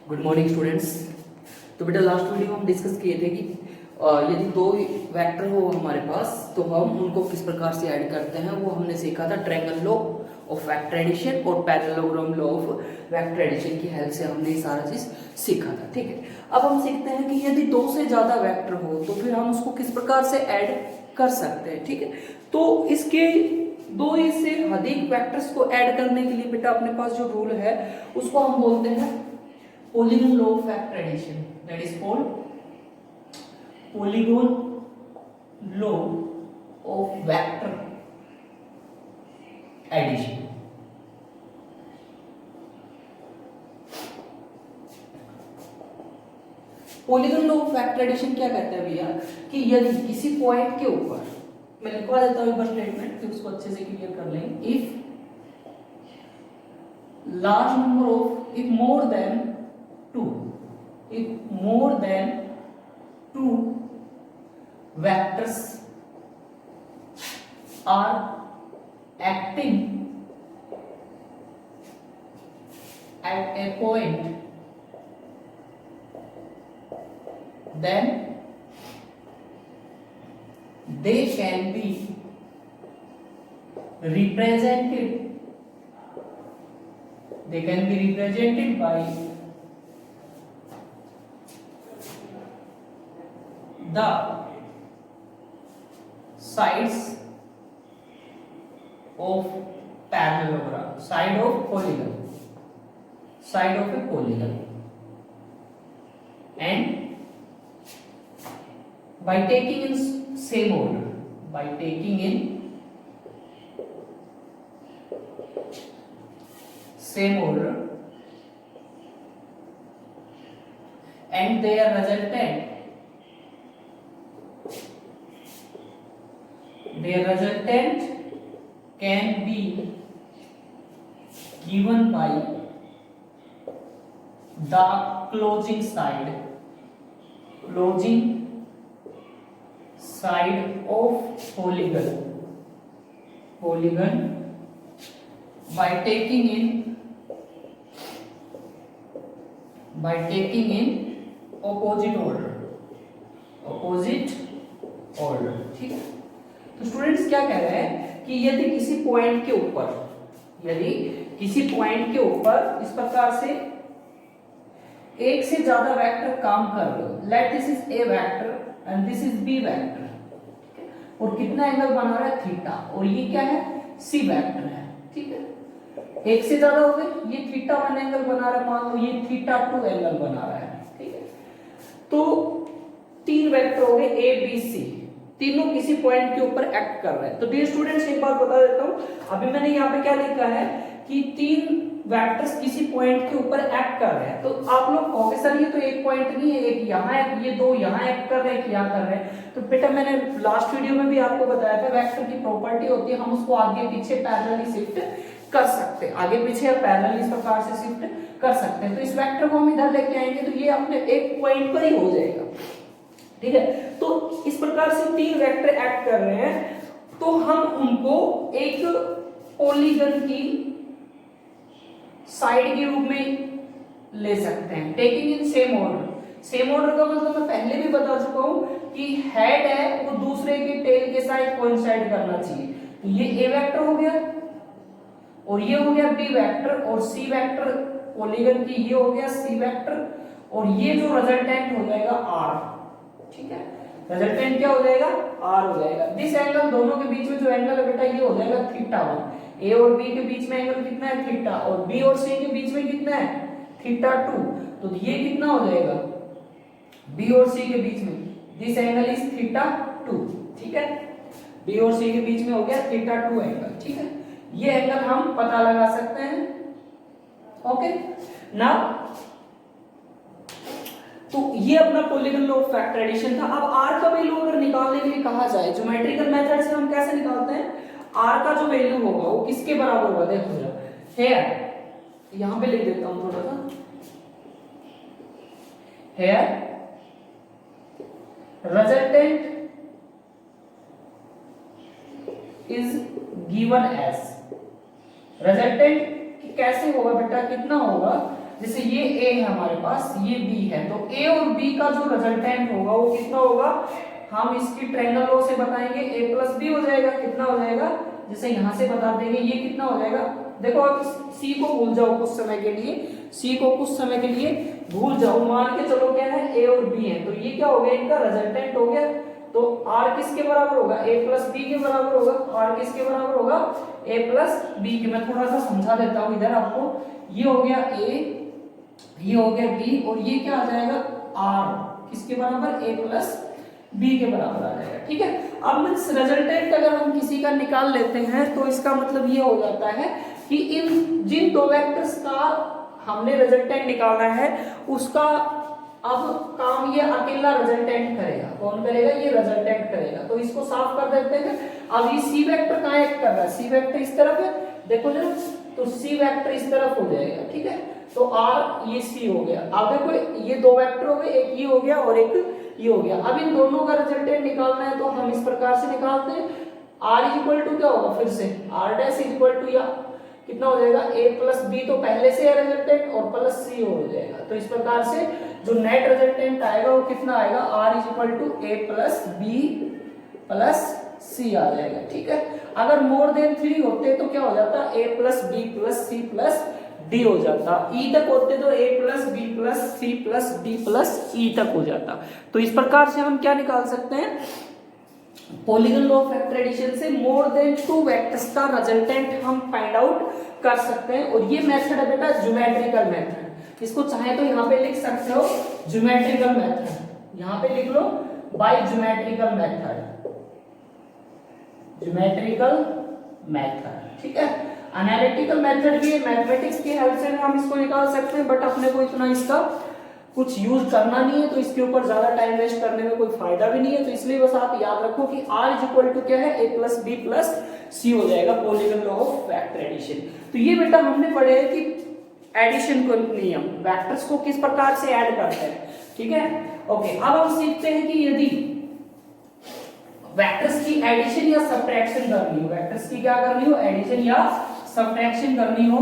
Good morning students. तो बेटा last video में हम डिस्कस किए थे कि यदि दो वेक्टर हो हमारे पास तो हम उनको किस प्रकार से ऐड करते हैं, वो हमने सीखा था triangle law of vector addition और parallelogram law of vector addition की हेल्प से हमने ये सारा चीज सीखा था। ठीक है, अब हम सीखते हैं कि यदि दो से ज्यादा वेक्टर हो तो फिर हम उसको किस प्रकार से ऐड कर सकते हैं। ठीक है, तो इसके दो से अधिक वेक्टर्स को ऐड करने के लिए बेटा अपने पास जो रूल है उसको हम बोलते हैं polygon law of factor addition, that is called polygon law of vector addition। polygon law of factor addition क्या कहता है भैया कि यदि किसी पॉइंट के ऊपर, मैं लिखवा देता हूं एक बार स्टेटमेंट कि उसको अच्छे से क्लियर कर लेंगे। If large number of if more than 2 vectors are acting at a point, then they can be represented by the sides of parallelogram, side of a polygon, and by taking in same order, and their resultant can be given by the closing side of polygon by taking in opposite order। ठीक है, तो students क्या कह रहे हैं कि यदि किसी पॉइंट के ऊपर इस प्रकार से एक से ज्यादा वेक्टर काम कर रहे हो, let this is A vector and this is B vector, और कितना एंगल बना रहा है थीटा, और ये क्या है सी वेक्टर है। ठीक है, एक से ज्यादा हो गए, ये थीटा 1 एंगल बना रहा है, मान लो ये थीटा 2 एंगल बना रहा है। ठीक है, तो तीन वेक्टर हो गए ए बी सी, तीनों किसी पॉइंट के ऊपर एक्ट कर रहे हैं। तो डियर स्टूडेंट्स एक बात बता देता हूं, अभी मैंने यहाँ पे क्या लिखा है कि तीन वेक्टर्स किसी पॉइंट के ऊपर एक्ट कर रहे हैं। तो आप लोग कहोगे सर ये तो एक पॉइंट नहीं है, एक यहाँ है, ये दो यहाँ एक्ट कर रहे हैं, यहाँ कर रहे हैं। तो बेटा मैंने लास्ट वीडियो में भी आपको बताया था वेक्टर की प्रॉपर्टी होती है हम उसको आगे पीछे पैरेलली शिफ्ट कर सकते हैं, आगे पीछे या पैरेलली इस प्रकार से शिफ्ट कर सकते हैं। तो इस वेक्टर को हम इधर लेके आएंगे तो ये अपने एक पॉइंट पर ही हो जाएगा। ठीक है, तो इस प्रकार से तीन वेक्टर एक्ट कर रहे हैं, तो हम उनको एक पॉलीगन की साइड के रूप में ले सकते हैं, टेकिंग इन सेम ऑर्डर का मतलब मैं पहले भी बता चुका हूं कि हेड है वो दूसरे के टेल के साथ कोइंसाइड करना चाहिए। तो ये ए वेक्टर हो गया और ये हो गया बी वेक्टर, और सी वेक्टर पॉलीगन की ये हो गया सी वेक्टर, और ये जो रिजल्टेंट हो जाएगा आर। ठीक है, रिजल्टेंट क्या हो जाएगा आर हो जाएगा। दिस एंगल दोनों के बीच में जो एंगल है बेटा ये हो जाएगा थीटा 1, ए और बी के बीच में एंगल कितना है थीटा, और बी और सी के बीच में कितना है थीटा 2, तो ये कितना हो जाएगा बी और सी के बीच में, दिस एंगल इज थीटा 2। ठीक है, बी और सी के बीच में हो गया थीटा 2 एंगल। ठीक है, ये एंगल हम पता लगा सकते हैं। ओके, नाउ तो ये अपना polygon law of factor addition था। अब आर का वैल्यू अगर निकालने के लिए कहा जाए ज्योमेट्रिकल मेथड से हम कैसे निकालते हैं, आर का जो वैल्यू होगा वो किसके बराबर होगा, देखो जरा हेयर, यहां पे लिख देता हूं थोड़ा सा, hair resultant is given as, resultant कैसे होगा बेटा, कितना होगा, जैसे ये ए है हमारे पास, ये बी है, तो ए और बी का जो रिजल्टेंट होगा वो कितना होगा, हम इसकी ट्रायंगल लॉ से बताएंगे, ए प्लस बी हो जाएगा। कितना हो जाएगा, जैसे यहां से बता देंगे ये कितना हो जाएगा। देखो आप सी को भूल जाओ कुछ समय के लिए, सी को कुछ समय के लिए भूल जाओ, मान के चलो क्या है, ए और बी है, तो ये क्या हो गया, इनका रिजल्टेंट हो गया। तो आर किसके बराबर होगा, ए प्लस बी के बराबर होगा। आर किसके बराबर होगा, ए प्लस बी के। मैं थोड़ा सा समझा देता हूं इधर आपको। ये हो गया ए, ये हो गया बी, और ये क्या आ जाएगा, आर किसके बराबर, ए प्लस बी के बराबर आ जाएगा। ठीक है, अब रिजल्टेंट अगर हम किसी का निकाल लेते हैं तो इसका मतलब ये हो जाता है कि इन जिन दो वेक्टर्स का हमने रिजल्टेंट निकालना है उसका अब काम ये अकेला रिजल्टेंट करेगा। कौन करेगा, ये रिजल्टेंट करेगा। तो इसको साफ कर देते हैं। अब ये सी वेक्टर कहां एक्ट कर रहा है, सी वेक्टर इस तरफ है, देखो जरा, तो सी वेक्टर इस तरफ हो जाएगा। ठीक है, तो आर ये सी हो गया। अब देखो ये दो वेक्टर हो गए, एक ये हो गया और एक ये हो गया। अब इन दोनों का रिजल्टेंट निकालना है तो हम इस प्रकार से निकालते हैं। आर इज इक्वल टू क्या होगा, फिर से R dash is equal to, या कितना हो जाएगा, ए प्लस बी तो पहले से है रिजल्टेंट, और प्लस सी हो जाएगा। तो इस प्रकार से जो नेट रिजल्टेंट आएगा वो कितना आएगा, R is equal to A plus B plus C आ जाएगा। ठीक है, अगर मोर देन 3 होते तो क्या हो जाता, A plus B plus C plus D हो जाता। ई तक होते तो A plus B plus C plus D plus E तक हो जाता। तो इस प्रकार से हम क्या निकाल सकते हैं, polygon law of vector addition से मोर देन 2 वेक्टर्स का रिजल्टेंट हम फाइंड आउट कर सकते हैं। और ये मेथड है बेटा ज्योमेट्रिकल मेथड। इसको चाहे तो यहाँ पे लिख सकते हो ज्योमेट्रिकल मेथड, यहाँ पे लिख लो by geometrical method, geometrical method. ठीक है, एनालिटिकल मेथड भी है, मैथमेटिक्स की हेल्प से हम इसको निकाल सकते हैं, बट अपने को इतना इसका कुछ यूज करना नहीं है, तो इसके ऊपर ज्यादा टाइम वेस्ट करने में कोई फायदा भी नहीं है। तो इसलिए बस आप याद रखो कि R इज इक्वल टू क्या है, A plus B plus C हो जाएगा, polygon law of vector addition. तो ये बेटा हमने पढ़े है कि एडिशन को नियम, वेक्टर्स को किस प्रकार से ऐड करते हैं। ठीक है, ओके, अब हम सीखते हैं कि यदि वेक्टर्स की एडिशन या सब्ट्रैक्शन करनी हो, वेक्टर्स की क्या करनी हो, एडिशन या सब्ट्रैक्शन करनी हो,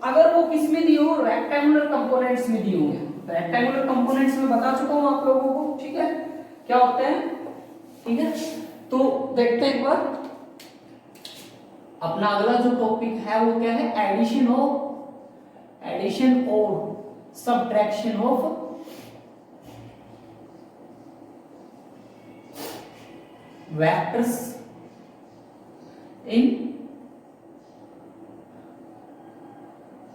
अगर वो किस में दी हो, रेक्टेंगुलर कंपोनेंट्स में दी होंगे। रेक्टेंगुलर कंपोनेंट्स में बता चुका हूं आप लोगों को। ठीक है, क्या होते हैं, ठीक है, तो देखते हैं एक बार। अपना अगला जो टॉपिक है वो क्या है, एडिशन और subtraction of vectors in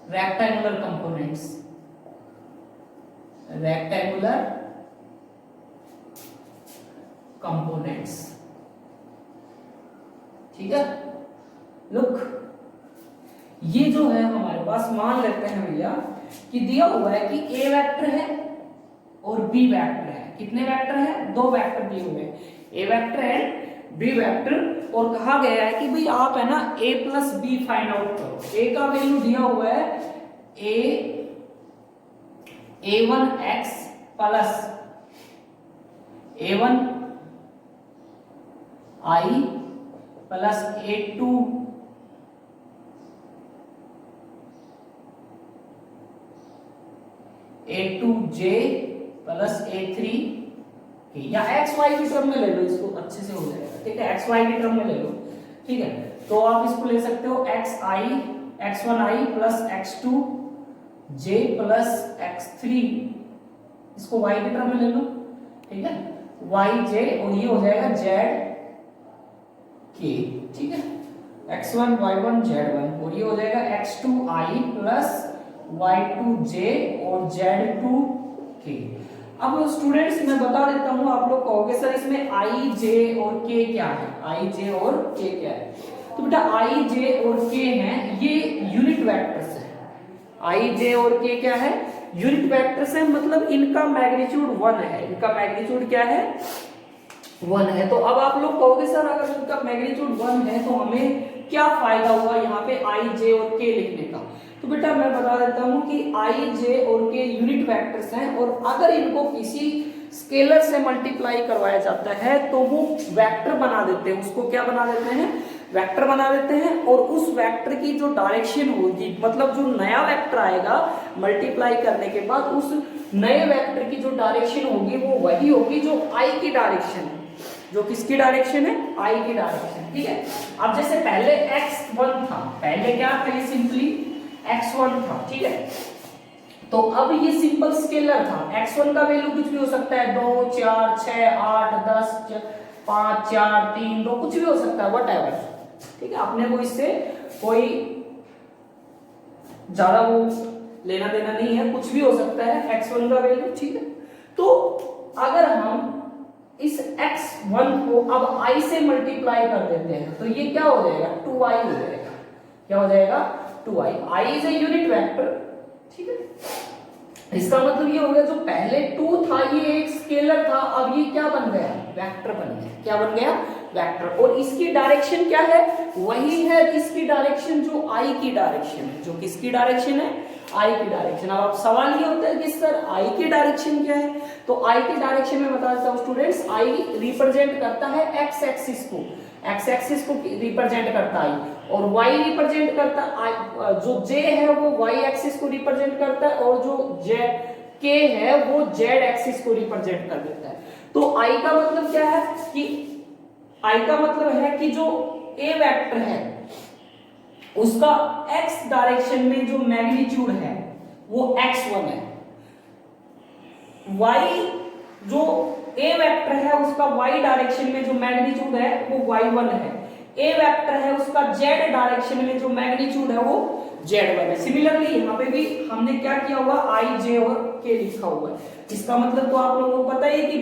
rectangular components, rectangular components। ठीक है, लुक, ये जो है हमारे पास, मान लेते हैं भैया कि दिया हुआ है कि ए वेक्टर है और बी वेक्टर है। कितने वेक्टर है, 2 वेक्टर दिए हुए हैं, ए वेक्टर एंड बी वेक्टर, और कहा गया है कि भाई आप है ना a plus B find out करो। a का वैल्यू दिया हुआ है a1 x plus a1 i plus a2 j plus a3, या एक्स वाई की टर्म में ले लो, इसको अच्छे से हो जाएगा। ठीक है, एक्स वाई की टर्म में ले लो। ठीक है, तो आप इसको ले सकते हो x1i plus x2 j plus x3, इसको y की टर्म में ले लो। ठीक है, yj, और ये हो जाएगा zk। ठीक है, x1 y1 z1, और ये हो जाएगा x2i प्लस y2j और z2k। अब स्टूडेंट्स मैं बता देता हूं, आप लोग कहोगे सर इसमें i, j और k क्या है, i, j और k क्या है। तो बेटा i, j और k हैं, ये यूनिट वेक्टर्स हैं। i, j और k क्या है, यूनिट वेक्टर्स हैं, मतलब इनका मैग्नीट्यूड 1 है। इनका मैग्नीट्यूड क्या है, 1 है। तो अब आप लोग कहोगे सर अगर इनका मैग्नीट्यूड 1 है तो हमें क्या फायदा हुआ यहाँ पे i, j और k लिखने का। तो बेटा मैं बता देता हूं कि i, j और k यूनिट वेक्टर्स हैं, और अगर इनको किसी स्केलर से मल्टीप्लाई करवाया जाता है तो वो वेक्टर बना देते हैं। उसको क्या बना देते हैं, वेक्टर बना देते हैं और उस वेक्टर की जो डायरेक्शन होगी, मतलब जो नया वेक्टर आएगा मल्टीप्लाई करने के बाद, उस नए वेक्टर की जो डायरेक्शन होगी वो वही होगी जो आई की डायरेक्शन है। जो किसकी डायरेक्शन है? आई की डायरेक्शन। ठीक है, अब जैसे पहले x1 था, पहले क्या था, ये सिंपली x1 था। ठीक है, तो अब ये सिंपल स्केलर था, x1 का वैल्यू कुछ भी हो सकता है, 2 4 6 8 10 5 4 3 2, कुछ भी हो सकता है, व्हाटएवर। ठीक है, अपने को इससे कोई ज्यादा वो लेना देना नहीं है, कुछ भी हो सकता है x1 का वैल्यू। ठीक है, तो अगर हम इस x1 को अब i से मल्टीप्लाई कर देते हैं तो ये क्या हो जाएगा, 2i हो जाएगा। क्या हो जाएगा? 2i। i is a unit vector. ठीक है, इसका मतलब ये हो गया जो पहले 2 था ये एक स्केलर था, अब ये क्या बन गया, वेक्टर बन गया। क्या बन गया? वेक्टर। और इसकी डायरेक्शन क्या है? वही है इसकी डायरेक्शन जो i की डायरेक्शन है। जो किसकी डायरेक्शन है? i की डायरेक्शन। अब आप सवाल ये होता है कि सर i की डायरेक्शन क्या है, तो i की डायरेक्शन में बता देता हूं स्टूडेंट्स, i रिप्रेजेंट करता है x एक्सिस को, x एक्सिस को रिप्रेजेंट करता है, और y रिप्रेजेंट करता जो j है वो y एक्सिस को रिप्रेजेंट करता है, और जो k है वो z एक्सिस को रिप्रेजेंट कर देता है। तो i का मतलब क्या है कि i का मतलब है कि जो a वेक्टर है उसका x डायरेक्शन में जो मैग्नीट्यूड है वो x1 है, y जो a वेक्टर है उसका y डायरेक्शन में जो मैग्नीट्यूड है वो y1 है, a वेक्टर है उसका z डायरेक्शन में जो मैग्नीट्यूड है वो z1 है। सिमिलरली यहाँ पे भी हमने क्या किया हुआ, i j और k लिखा हुआ है। इसका मतलब तो आप लोगों को पता है कि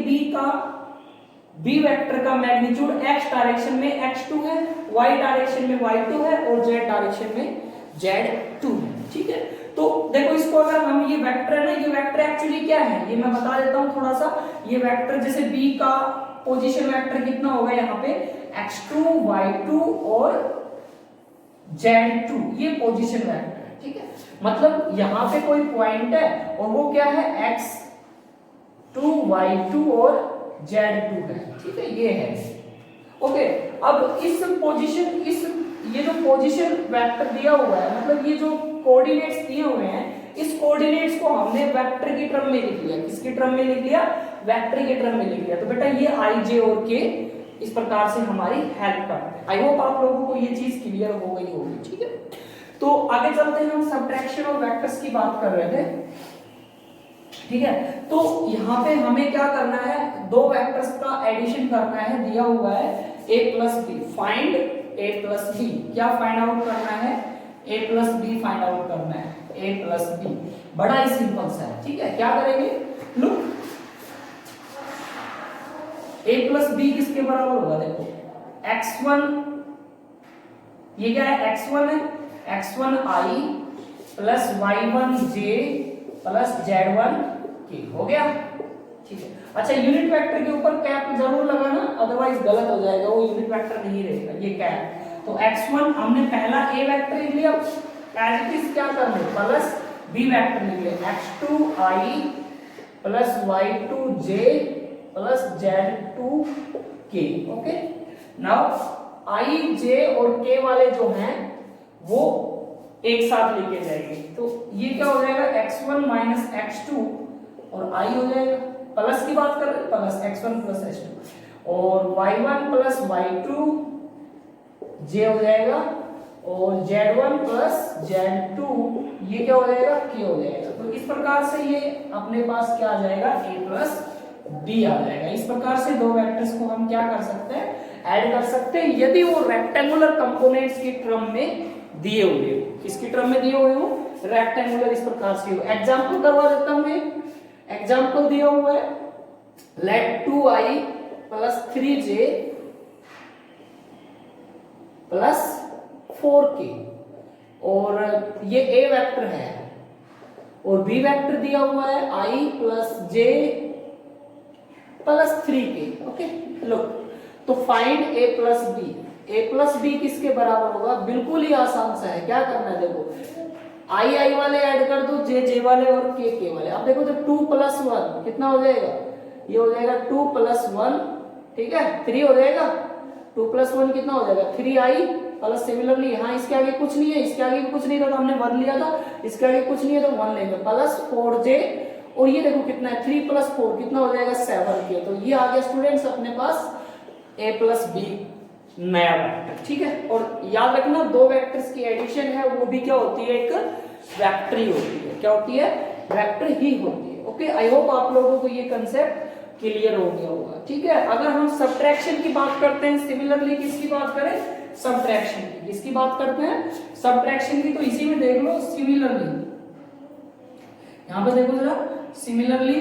b वेक्टर का मैग्नीट्यूड x डायरेक्शन में x2 है, y डायरेक्शन में y2 है और z डायरेक्शन में z2 है। ठीक है, तो देखो इसको अगर हम, ये वेक्टर है ना, ये वेक्टर एक्चुअली क्या है ये मैं बता देता हूं थोड़ा सा। ये वेक्टर जैसे b का पोजीशन वेक्टर कितना होगा यहाँ पे, x2 y2 और z2, ये पोजीशन वेक्टर है। ठीक है, मतलब यहाँ पे कोई पॉइंट है और वो क्या है, x2 y2 और z2 है। ठीक है, ये है। ओके, अब इस पोजीशन, ये जो पोजीशन वेक्टर दिया हुआ है, मतलब ये जो कोऑर्डिनेट्स दिए हुए हैं, इस कोऑर्डिनेट्स को हमने वेक्टर की टर्म में लिख लिया। किसकी टर्म में लिख लिया? वेक्टर की टर्म में लिख लिया। तो बेटा ये i j और k इस प्रकार से हमारी हेल्प करते हैं। आई होप आप लोगों को ये चीज क्लियर हो गई होगी। ठीक है, तो आगे चलते हैं, हम सबट्रैक्शन और वेक्टर्स की बात कर रहे थे। ठीक है, तो यहाँ पे हमें क्या करना है, दो वेक्टर्स का एडिशन करना है, दिया हुआ है a plus B, find a plus B. क्या फाइंड आउट करना है? a plus B find out करना है, a प्लस बी। बड़ा ही सिंपल सा है। ठीक है, क्या करेंगे, लुक, a प्लस बी किसके बराबर होगा, देखो x1, ये क्या है, x1 है, x1 i plus y1 j plus z1 k, हो गया। ठीक है, अच्छा यूनिट वेक्टर के ऊपर कैप जरूर लगाना, अदरवाइज गलत हो जाएगा, वो यूनिट वेक्टर नहीं रहेगा, ये कैप। तो x1 हमने पहला a वेक्टर लिख लिया, एज इट इज क्या कर ले, प्लस b वेक्टर लिख ले, x2 i plus y2 j plus z2 k। Okay, now i j और k वाले जो हैं वो एक साथ लेके जाएंगे, तो ये क्या हो जाएगा, x1 माइनस x2 और i हो जाएगा, प्लस की बात कर रहे हैं, प्लस x1 प्लस x2, और y1 प्लस y2 j हो जाएगा, और z1 प्लस z2 ये क्या हो जाएगा, k हो जाएगा। तो इस प्रकार से ये अपने पास क्या आ जाएगा, a प्लस b आ जाएगा। इस प्रकार से दो वेक्टर्स को हम क्या कर सकते हैं, ऐड कर सकते हैं, यदि वो रेक्टेंगुलर कंपोनेंट्स की टर्म में दिए हुए हो। किसकी टर्म में दिए हुए हो, रेक्टेंगुलर इस प्रकार से हो। एग्जांपल करवा देता हूं, एक एग्जांपल दिया हुआ है, late 2i plus 3j plus 4k, और ये a वेक्टर है और b वेक्टर दिया हुआ है i plus j plus 3k। Okay, लो, तो find a plus b। a plus B किसके बराबर होगा, बिल्कुल ही आसान सा है, क्या करना है, देखो i वाले ऐड कर दो, j वाले और k वाले। अब देखो तो 2 प्लस 1 कितना हो जाएगा, ये हो जाएगा 2 प्लस 1, ठीक है 3 हो जाएगा, 2 प्लस 1 कितना हो जाएगा, 3i प्लस सिमिलरली यहाँ इसके आगे कुछ नहीं है, इसके आगे भी कुछ नहीं था तो हमने 1 लिया था, इसके आगे कुछ नहीं है तो 1 लेंगे, प्लस 4j, और ये देखो कितना है 3 + 4 कितना हो जाएगा 7k। तो ये आ गया स्टूडेंट्स अपने पास a + b नया वेक्टर, ठीक है। और याद रखना 2 वेक्टर्स की एडिशन है वो भी क्या होती है, एक वेक्टर ही होती है। क्या होती है, वेक्टर ही होती है। ओके, आई होप आप लोगों को ये कंसेप्ट क्लियर हो गया होगा, ठीक है। अगर हम सब्ट्रैक्शन की बात करते हैं, सिमिलरली किसकी बात करें, सब्ट्रैक्शन की, किसकी बात करते हैं, सब्ट्रैक्शन की, तो इसी में देख लो सिमिलरली, यहां पे देखो जरा सिमिलरली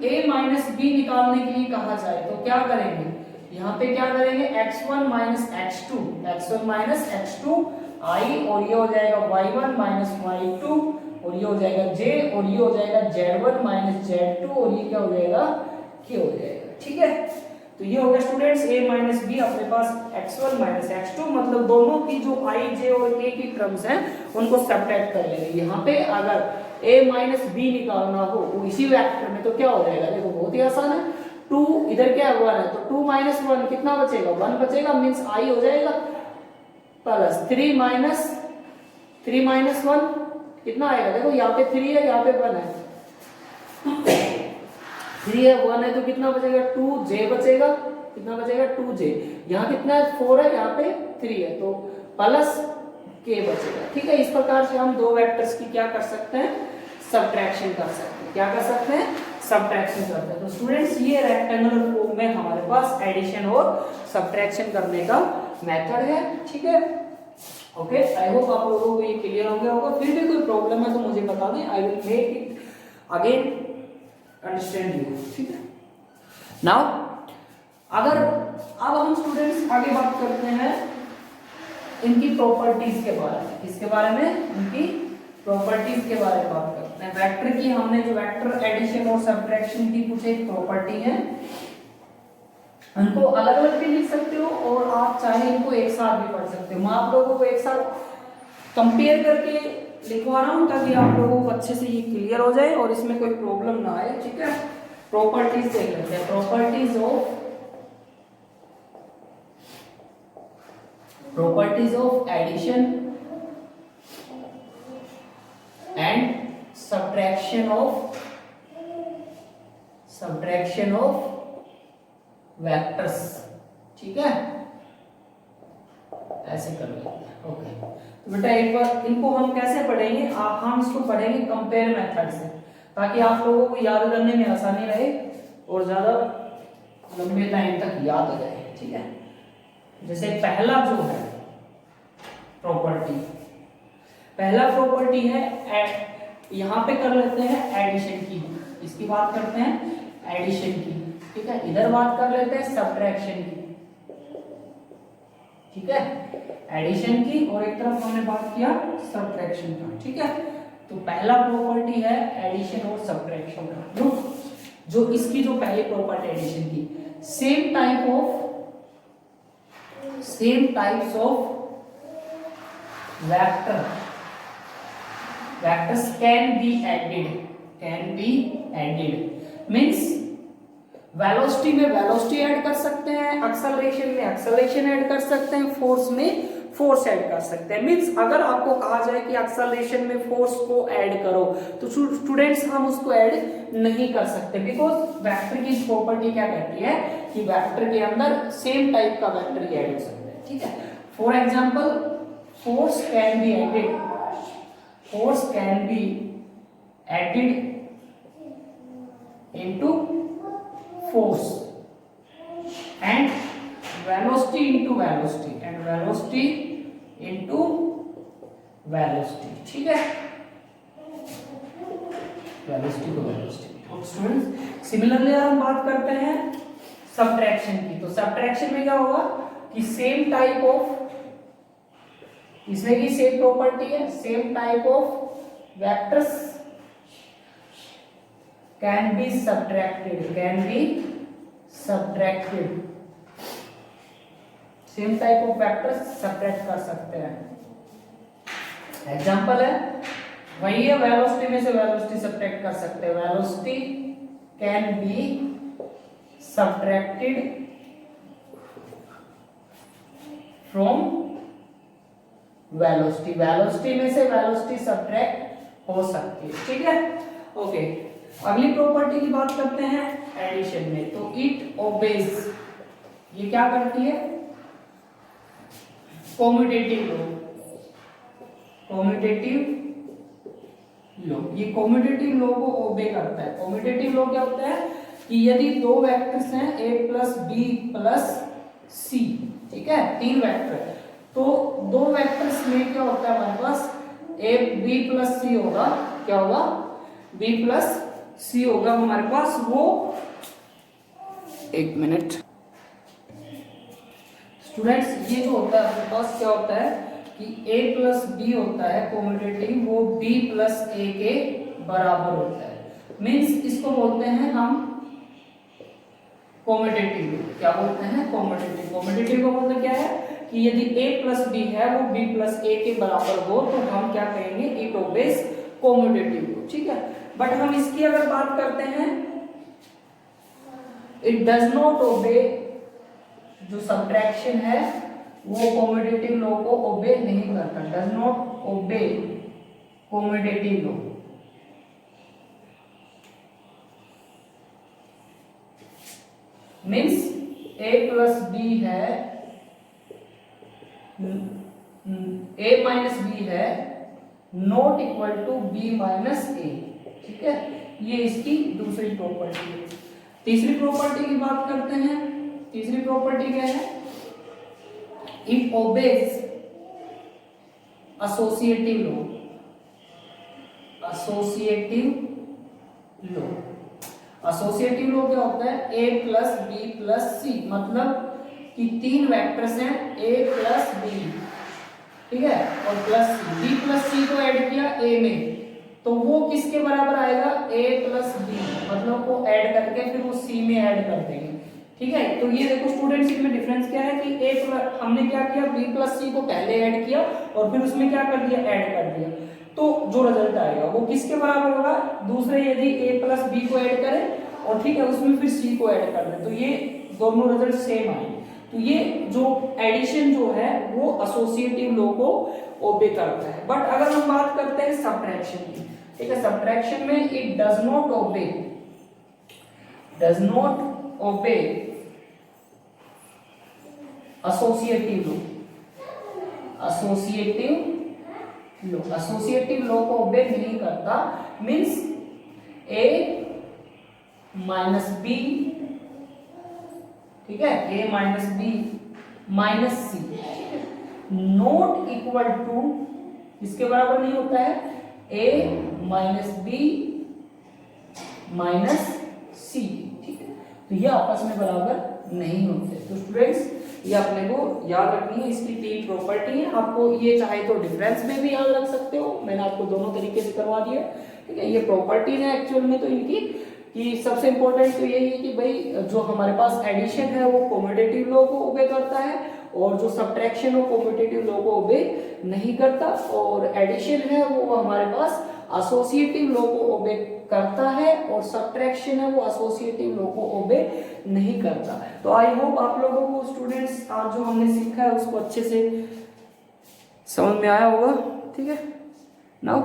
a माइनस b निकालने के लिए कहा जाए तो क्या करेंगे, यहाँ पे क्या करेंगे x1 माइनस x2 i, और ये हो जाएगा y1 माइनस y2, और ये हो जाएगा j, और ये हो जाएगा z1 माइनस z2, और ये क्या हो जाएगा k हो जाएगा, ठीक है। तो ये हो गया स्टूडेंट्स a माइनस b, अपने पास x1 माइनस x2, मतलब दोनों की जो i, j और k की टर्म्स हैं उनको सब्ट्रैक्ट कर लेंगे। यहाँ पे अगर a माइनस b निकालना हो इसी वेक्टर में तो क्या हो जाएगा, देखो बहुत ही आसान है, 2 इधर क्या है 1 है तो 2 माइनस 1 कितना बचेगा, 1 बचेगा, मीन्स i हो जाएगा, प्लस 3 माइनस 1 कितना आएगा, देखो यहाँ पे 3 है यहाँ पे 1 है, 3 है 1 है तो कितना बचेगा 2j बचेगा, कितना बचेगा 2j, यहाँ कितना है 4 है यहाँ पे 3 है तो प्लस k बचेगा, ठीक है। इस प्रकार से हम 2 वेक्टर्स की क्या कर सकते हैं, सब्ट्रैक्शन कर सकते हैं, क्या कर सकते हैं, सब्ट्रैक्शन करते हैं। तो स्टूडेंट्स ये रेक्टेंगुलर फॉर्म में हमारे पास एडिशन और सब्ट्रैक्शन करने का मेथड है, ठीक है। ओके, आई होप आप लोगों को ये क्लियर हो गया होगा। फिर भी कोई प्रॉब्लम है तो मुझे बता दें, I will make it again understand you, ठीक है। नाउ अगर अब हम स्टूडेंट्स आगे बात करते हैं इनकी प्रॉपर्टीज के बारे में, किसके बारे में, इनकी प्रॉपर्टीज के बारे में बात करते हैं। वेक्टर की हमने जो वेक्टर एडिशन और सब्ट्रैक्शन की कुछ एक प्रॉपर्टी है, इनको अलग अलग भी लिख सकते हो और आप चाहे इनको एक साथ भी पढ़ सकते हो। मैं आप लोगों को एक साथ कंपेयर करके लिखवा रहा हूं ताकि आप लोगों को अच्छे से ये क्लियर हो जाए और इसमें कोई प्रॉब्लम ना आए, ठीक है। प्रॉपर्टीज देख लेते हैं, properties of addition and subtraction of vectors, ठीक है, ऐसे कर लेते हैं। ओके, तो बेटा एक बार इनको हम कैसे पढ़ेंगे, हम इसको पढ़ेंगे कंपेयर मेथड से, ताकि आप लोगों को याद करने में आसानी रहे और ज्यादा लंबे टाइम तक याद हो जाए, ठीक है। जैसे पहला जो है पहला प्रॉपर्टी है यहां पे कर लेते हैं एडिशन की, इसकी बात करते हैं एडिशन की, ठीक है। इधर बात कर लेते हैं सब्ट्रैक्शन की, ठीक है, एडिशन की, और एक तरफ हमने बात किया सब्ट्रैक्शन का, ठीक है। तो पहला प्रॉपर्टी है एडिशन और सब्ट्रैक्शन का, जो इसकी जो पहली प्रॉपर्टी एडिशन की, same types of vectors can be added means velocity में वेलोसिटी ऐड कर सकते हैं, एक्सेलरेशन में एक्सेलरेशन ऐड कर सकते हैं, फोर्स में फोर्स ऐड कर सकते हैं। मींस अगर आपको कहा जाए कि एक्सेलरेशन में फोर्स को ऐड करो तो स्टूडेंट्स हम उसको ऐड नहीं कर सकते, बिकॉज वेक्टर की प्रॉपर्टी क्या कहती है कि वेक्टर के अंदर सेम टाइप का वेक्टर ही ऐड हो सकता है, ठीक है। For example force can be added into force and velocity into velocity, ठीक है, velocity to velocity। तो स्टूडेंट्स सिमिलरली हम बात करते हैं सब्ट्रैक्शन की, तो सब्ट्रैक्शन में क्या होगा कि सेम टाइप ऑफ, इसमें भी सेम प्रॉपर्टी है, same type of vectors can be subtracted, same type of vectors subtract कर सकते हैं। एग्जांपल है वही है, वेलोसिटी में से वेलोसिटी सब्ट्रैक्ट कर सकते हैं, velocity can be subtracted from velocity, velocity में से वेलोसिटी सब्ट्रैक्ट हो सकती है, ठीक है। ओके, अगली प्रॉपर्टी की बात करते हैं एडिशन में। तो इट ओबेज, ये क्या करती है, कॉम्यूटेटिव लॉ, कॉम्यूटेटिव लॉ, ये कॉम्यूटेटिव लॉ को ओबे करता है। कॉम्यूटेटिव लॉ क्या होता है कि यदि दो वेक्टर्स हैं a प्लस बी प्लस सी, ठीक है, तीन वेक्टर है, तो दो वेक्टर्स में क्या होता है हमारे पास a b प्लस सी होगा, क्या होगा, b प्लस सी होगा हमारे पास, वो एक मिनट स्टूडेंट्स, ये जो होता है हमारे पास क्या होता है कि a प्लस बी होता है कॉम्यूटेटिव, वो b प्लस a के बराबर होता है। मीन्स इसको बोलते हैं हम कॉम्यूटेटिव, क्या बोलते हैं, कॉम्यूटेटिव। कॉम्यूटेटिव का मतलब क्या है कि यदि a प्लस बी है वो b प्लस a के बराबर हो तो हम क्या कहेंगे, इट ओबेज कॉम्यूटेटिव, ठीक है। बट हम इसकी अगर बात करते हैं, इट डज नॉट ओबे, जो सब्ट्रैक्शन है वो कॉम्यूटेटिव लॉ को ओबे नहीं करता, does not obey commutative law. Means a plus B है, a माइनस बी है not equal to b minus a, ठीक है, ये इसकी दूसरी प्रॉपर्टी है। तीसरी प्रॉपर्टी की बात करते हैं। तीसरी प्रॉपर्टी क्या है, it obeys associative law, associative law. Associative law क्या होता है, a प्लस बी प्लस सी, मतलब कि तीन वेक्टर्स हैं a प्लस बी, ठीक है, और प्लस सी, b प्लस सी को ऐड किया a में, तो वो किसके बराबर आएगा, a प्लस बी, मतलब वो ऐड करके फिर वो c में ऐड कर देंगे, ठीक है। तो ये देखो स्टूडेंट्स, इसमें डिफरेंस क्या है कि a प्लस, हमने क्या किया, b प्लस सी को पहले ऐड किया और फिर उसमें क्या कर दिया, ऐड कर दिया, तो जो रिजल्ट आएगा वो किसके बराबर होगा, दूसरे यदि a प्लस बी को ऐड करें और ठीक है उसमें फिर c को ऐड कर दें, तो ये दोनों रिजल्ट सेम आएंगे। तो ये जो एडिशन जो है वो एसोसिएटिव लॉ को ओबे करता है। बट अगर हम बात करते हैं सब्ट्रैक्शन की, ठीक है, सब्ट्रैक्शन में इट डज नॉट ओबे, डज नॉट ओबे associative law, associative law, associative law को ओबे नहीं करता। मींस a माइनस बी, ठीक है, a minus B minus C not equal to, इसके बराबर नहीं होता है, a minus B minus C, ठीक है, तो ये आपस में बराबर नहीं होते। तो स्टूडेंट्स ये अपने को याद रखनी है, इसकी तीन प्रॉपर्टी है। आपको ये चाहे तो डिफरेंस में भी याद रख सकते हो, मैंने आपको दोनों तरीके से करवा दिया, ठीक है। ये प्रॉपर्टीज है एक्चुअल में तो इनकी, कि सबसे इंपॉर्टेंट तो यही है कि भाई जो हमारे पास एडिशन है वो कॉम्यूटेटिव लॉ को ओबे करता है, और जो सब्ट्रैक्शन वो कॉम्यूटेटिव लॉ को ओबे नहीं करता, और एडिशन है वो हमारे पास एसोसिएटिव लॉ को ओबे करता है, और सब्ट्रैक्शन है वो एसोसिएटिव लॉ को ओबे नहीं करता। तो आई होप आप लोगों को स्टूडेंट्स आज जो हमने सीखा है उसको अच्छे से समझ में आया होगा, ठीक है। Now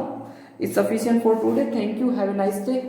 it's sufficient for today, thank you, have a nice day.